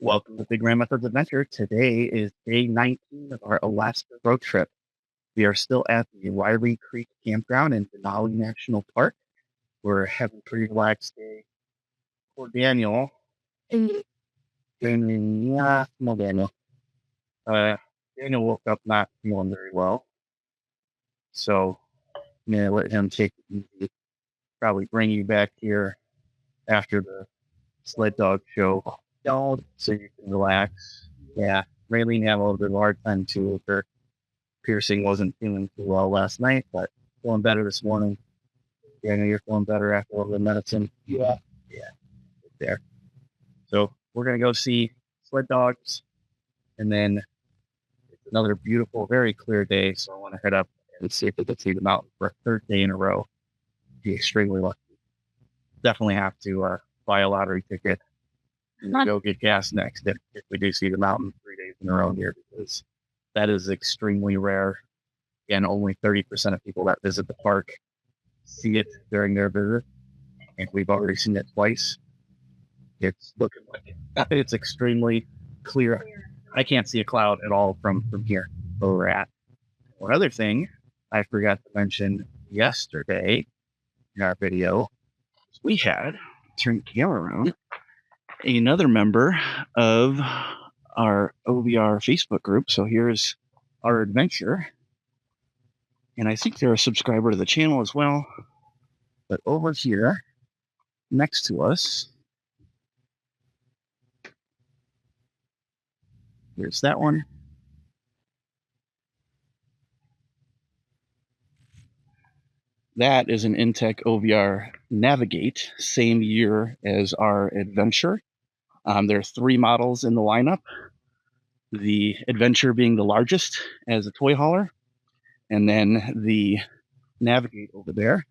Welcome to Big Ramatha's Adventure. Today is day 19 of our Alaska road trip. We are still at the Riley Creek Campground in Denali National Park. We're having a pretty relaxed day for Daniel. Daniel woke up not feeling very well. So I'm going to let him take it easy. Probably bring you back here after the sled dog show. Don't, so you can relax. Yeah, Raylene had a little bit of a hard time too. Her piercing wasn't feeling too well last night, but feeling better this morning. Yeah, I know you're feeling better after a little bit of medicine. Yeah, there. So we're gonna go see sled dogs, and then it's another beautiful, very clear day. So I want to head up and see if we can see the mountain for a third day in a row. Be extremely lucky. Definitely have to buy a lottery ticket. Go get gas next if we do see the mountain 3 days in a row here, because that is extremely rare. And only 30% of people that visit the park see it during their visit, and we've already seen it twice. It's looking like it's extremely clear. I can't see a cloud at all from here where we're at. One other thing I forgot to mention yesterday in our video, we had, turn the camera around, another member of our OVR Facebook group. So here's our adventure. And I think they're a subscriber to the channel as well. But over here, next to us, here's that one. That is an Intech OVR Navigate, same year as our Adventure. There are 3 models in the lineup. The Adventure being the largest as a toy hauler, and then the Navigate over there.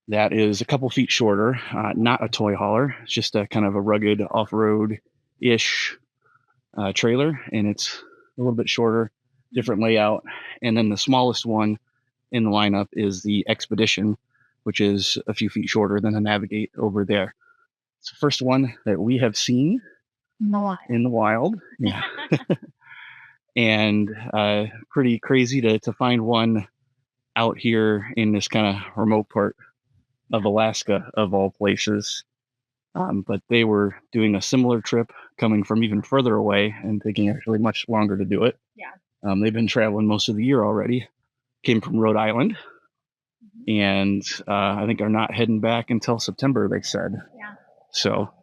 That is a couple feet shorter, not a toy hauler. It's just a kind of a rugged off-road-ish trailer, and it's a little bit shorter, different layout. And then the smallest one in the lineup is the Expedition, which is a few feet shorter than the Navigate over there. It's the first one that we have seen in the wild. Yeah. And pretty crazy to find one out here in this kind of remote part of Alaska, of all places. But they were doing a similar trip coming from even further away and taking actually much longer to do it. Yeah. They've been traveling most of the year already. Came from Rhode Island. And I think are not heading back until September, they said. Yeah. So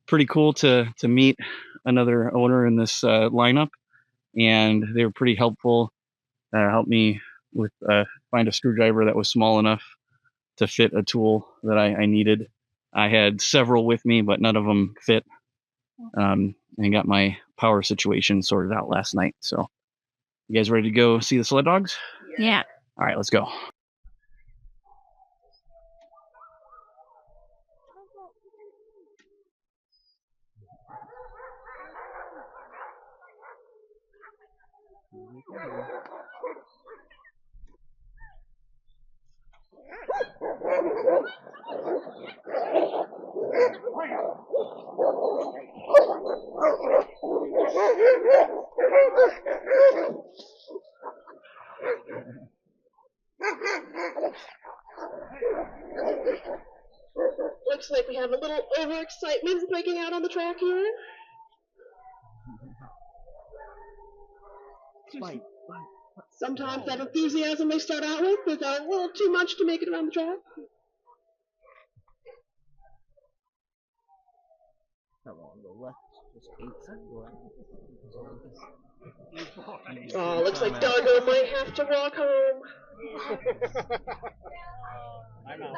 pretty cool to meet another owner in this lineup. And they were pretty helpful. Helped me with find a screwdriver that was small enough to fit a tool that I needed. I had several with me, but none of them fit. And got my power situation sorted out last night. So you guys ready to go see the sled dogs? Yeah. All right, let's go. Looks like we have a little overexcitement breaking out on the track here. Sometimes that enthusiasm they start out with is a little too much to make it around the track. Oh, looks like Dargo might have to walk home. I know.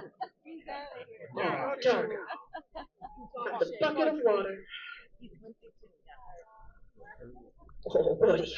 Oh, Dargo. Got the bucket of water. Oh, buddy.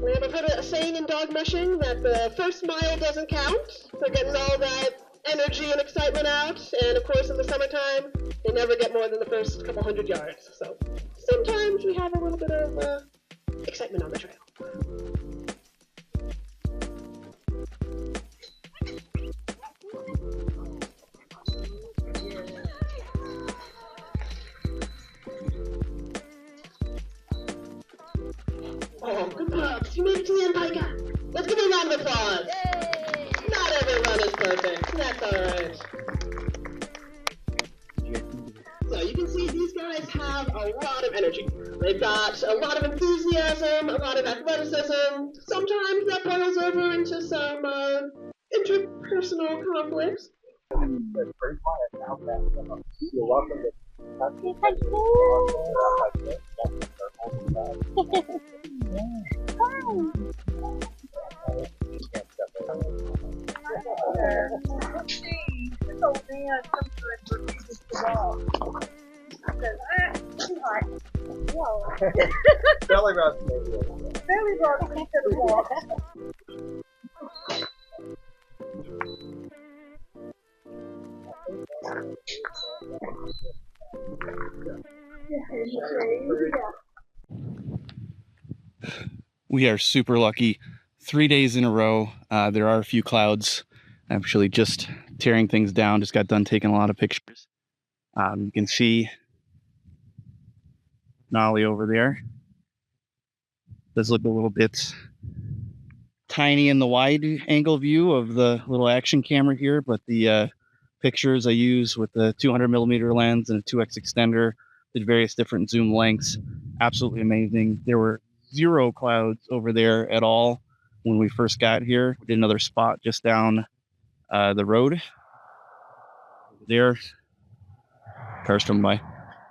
We have a good saying in dog mushing that the first mile doesn't count for getting all that energy and excitement out. And of course, in the summertime, They never get more than the first couple hundred yards. So sometimes we have a little bit of excitement on the trail. Oh, good pups. You made it to the end, Micah. Let's give a round of applause. Yay! Not every run is perfect. That's all right. So you can see these guys have a lot of energy. They've got a lot of enthusiasm, a lot of athleticism. Sometimes that boils over into some interpersonal conflicts. You're welcome to belly rubs, maybe. Belly rubs instead of walk. We are super lucky. 3 days in a row. There are a few clouds. Actually just tearing things down. Just got done taking a lot of pictures. You can see Denali over there. Does look a little bit tiny in the wide angle view of the little action camera here, but the pictures I use with the 200mm lens and a 2x extender did various different zoom lengths. Absolutely amazing. There were 0 clouds over there at all when we first got here. We did another spot just down the road. There, cars coming by.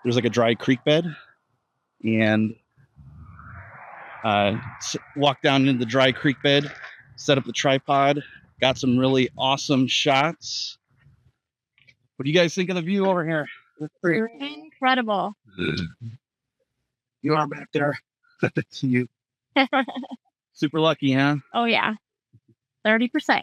There's like a dry creek bed, and walked down into the dry creek bed, set up the tripod, got some really awesome shots. What do you guys think of the view over here? Incredible. You are back there. That's you. Super lucky, huh? Oh yeah. 30%.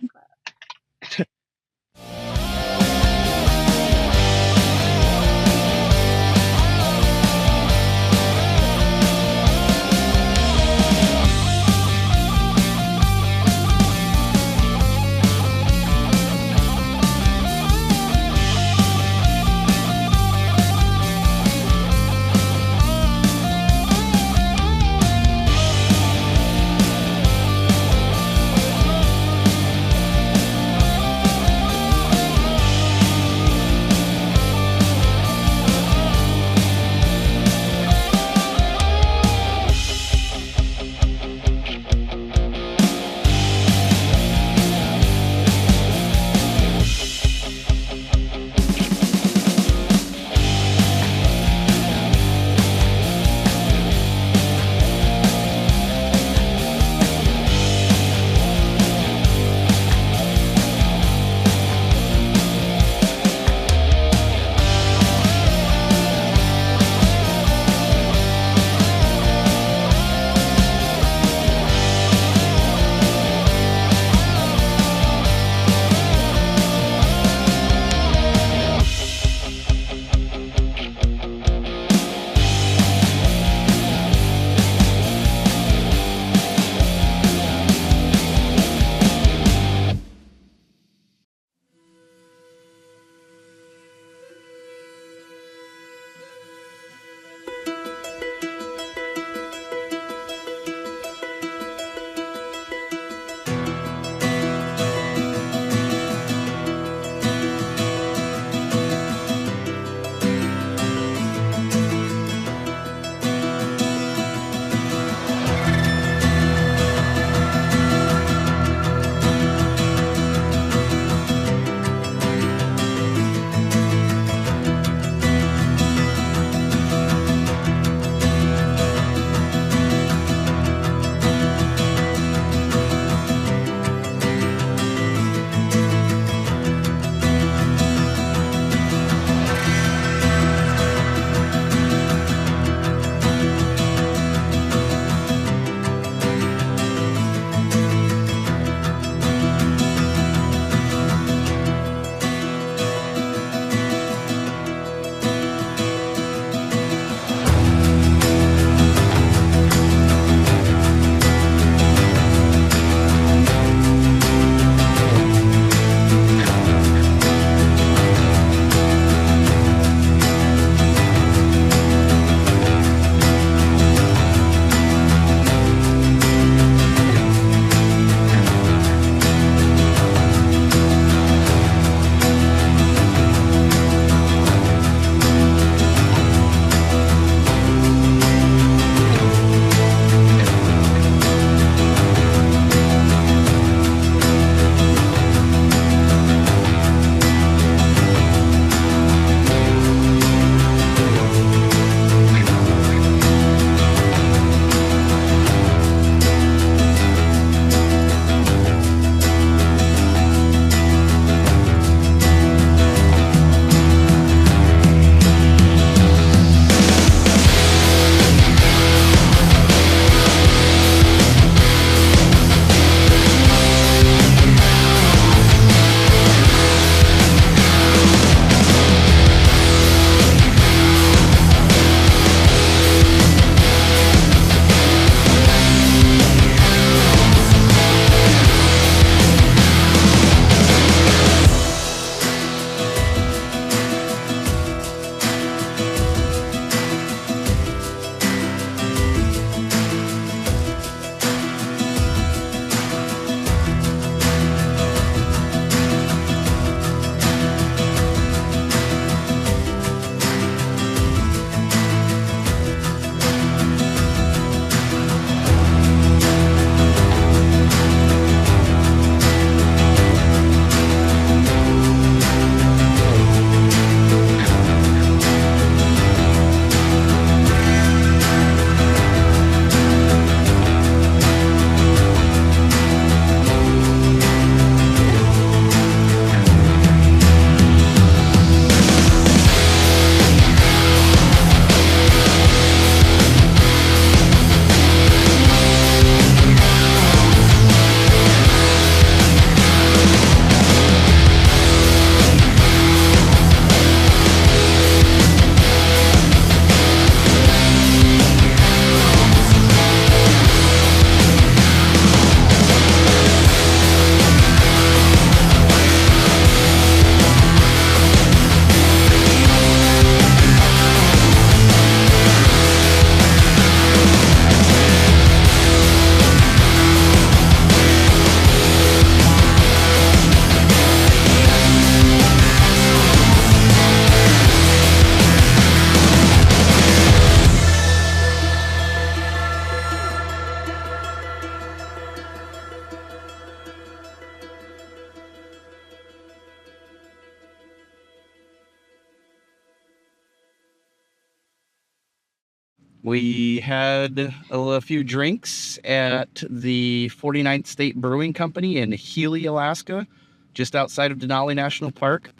We had a few drinks at the 49th State Brewing Company in Healy, Alaska, just outside of Denali National Park.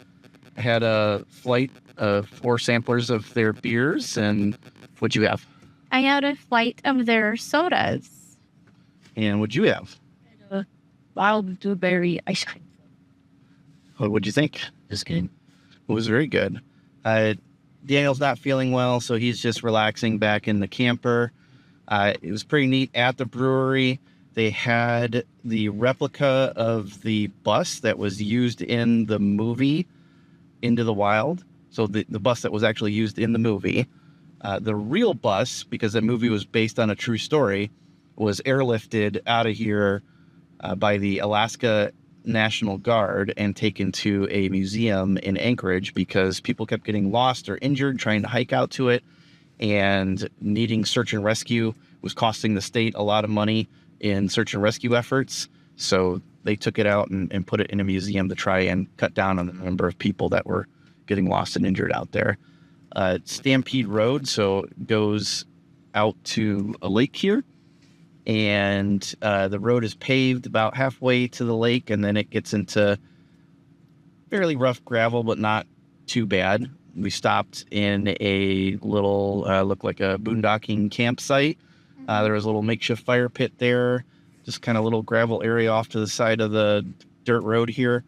I had a flight of 4 samplers of their beers, and what'd you have? I had a flight of their sodas. And what'd you have? Wild blueberry ice cream. What'd you think? Just kidding. It was very good. Daniel's not feeling well, so he's just relaxing back in the camper. It was pretty neat at the brewery. They had the replica of the bus that was used in the movie Into the Wild. So the bus that was actually used in the movie. The real bus, because the movie was based on a true story, was airlifted out of here by the Alaska National Guard and taken to a museum in Anchorage because people kept getting lost or injured trying to hike out to it, and needing search and rescue was costing the state a lot of money in search and rescue efforts. So they took it out and put it in a museum to try and cut down on the number of people that were getting lost and injured out there. Stampede Road, so it goes out to a lake here. And the road is paved about halfway to the lake, and then it gets into fairly rough gravel, but not too bad. We stopped in a little, looked like a boondocking campsite. There was a little makeshift fire pit there, just kind of little gravel area off to the side of the dirt road here,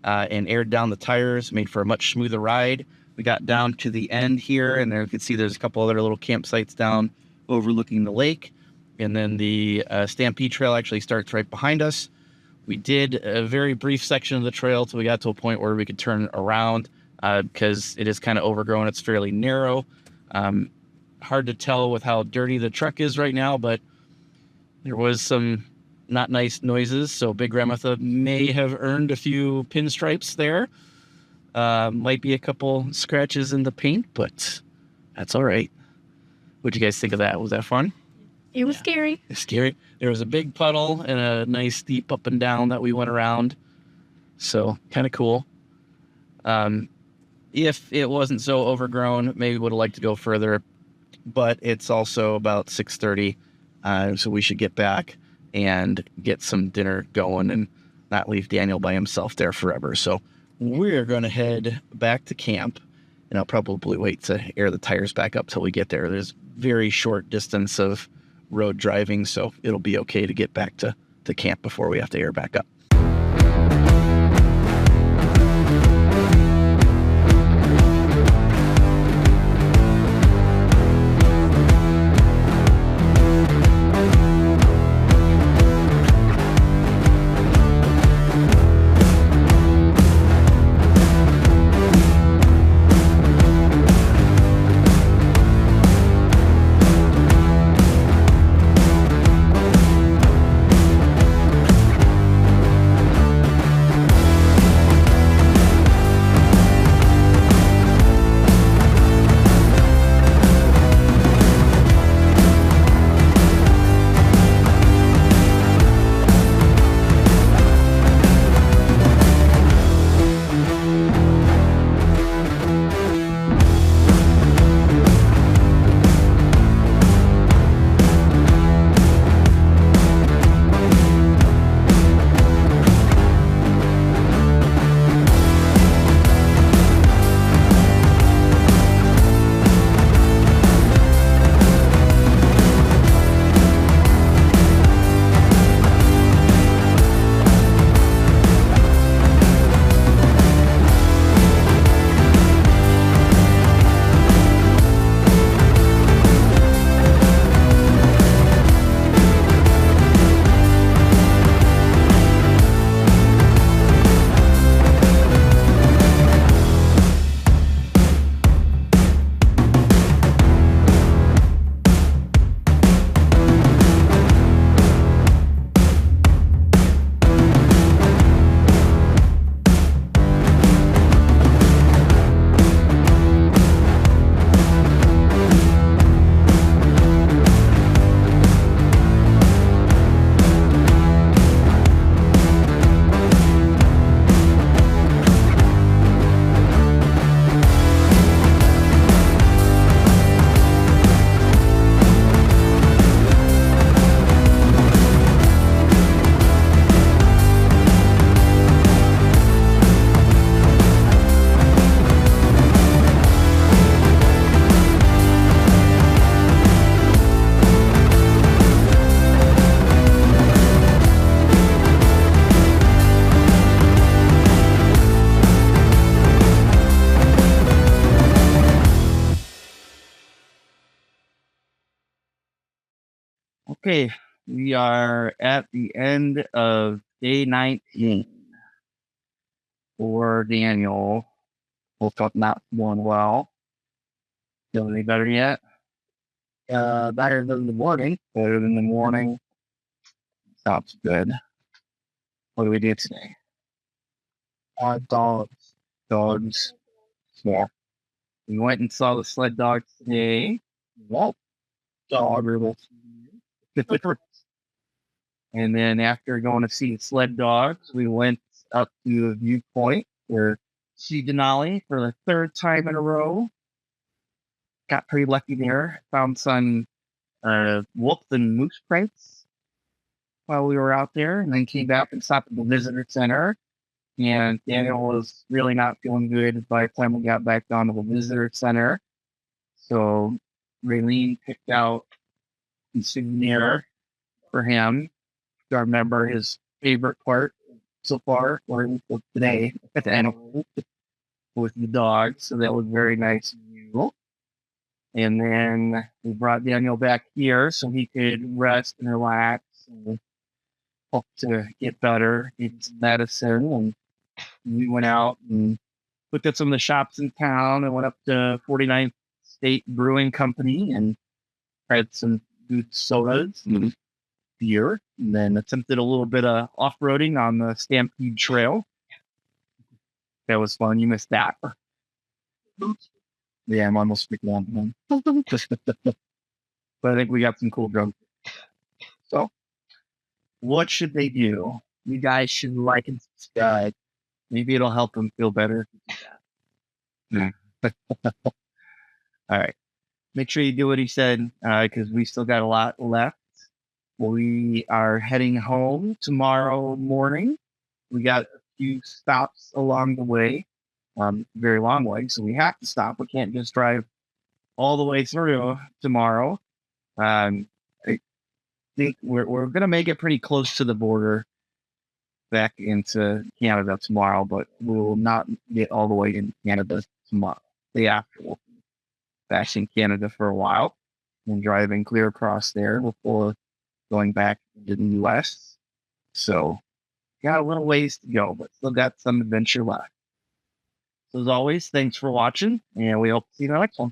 and aired down the tires, made for a much smoother ride. We got down to the end here, and there you can see there's a couple other little campsites down overlooking the lake. And then the Stampede Trail actually starts right behind us. We did a very brief section of the trail till we got to a point where we could turn around because it is kind of overgrown. It's fairly narrow. Hard to tell with how dirty the truck is right now, but there was some not nice noises. So Big Ramatha may have earned a few pinstripes there. Might be a couple scratches in the paint, but that's all right. What'd you guys think of that? Was that fun? It was scary. It's scary. There was a big puddle and a nice steep up and down that we went around. So kind of cool. If it wasn't so overgrown, maybe would have liked to go further, but it's also about 6:30. So we should get back and get some dinner going and not leave Daniel by himself there forever. So we're going to head back to camp, and I'll probably wait to air the tires back up till we get there. There's very short distance of road driving, so it'll be okay to get back to camp before we have to air back up. Okay, we are at the end of day 19 for Daniel. Woke up not going well. Feeling any better yet? Better than the morning. Better than the morning. Sounds good. What do we do today? Dogs. Dogs. Yeah. We went and saw the sled dogs today. Well, dog or And then after going to see the sled dogs, we went up to a viewpoint where see Denali for the third time in a row. Got pretty lucky there. Found some wolf and moose prints while we were out there, and then came back and stopped at the visitor center. And Daniel was really not feeling good by the time we got back down to the visitor center. So Raylene picked out a souvenir for him. I remember his favorite part so far, or today at the end with the dog. So that was very nice of you. And then we brought Daniel back here so he could rest and relax and hope to get better, get some medicine. And we went out and looked at some of the shops in town and went up to 49th State Brewing Company and tried some good sodas and beer. And then attempted a little bit of off-roading on the Stampede Trail. That was fun. You missed that. Yeah, I'm almost speaking on. But I think we got some cool drums. So, what should they do? You guys should like and subscribe. Maybe it'll help them feel better. Yeah. All right. Make sure you do what he said, because we still got a lot left. We are heading home tomorrow morning. We got a few stops along the way, very long way, so we have to stop. We can't just drive all the way through tomorrow. I think we're going to make it pretty close to the border back into Canada tomorrow, but we will not get all the way into Canada tomorrow. The after we'll be back in Canada for a while and driving clear across there before going back into the U.S. So got a little ways to go, but still got some adventure left. So as always, thanks for watching, and we hope to see you in the next one.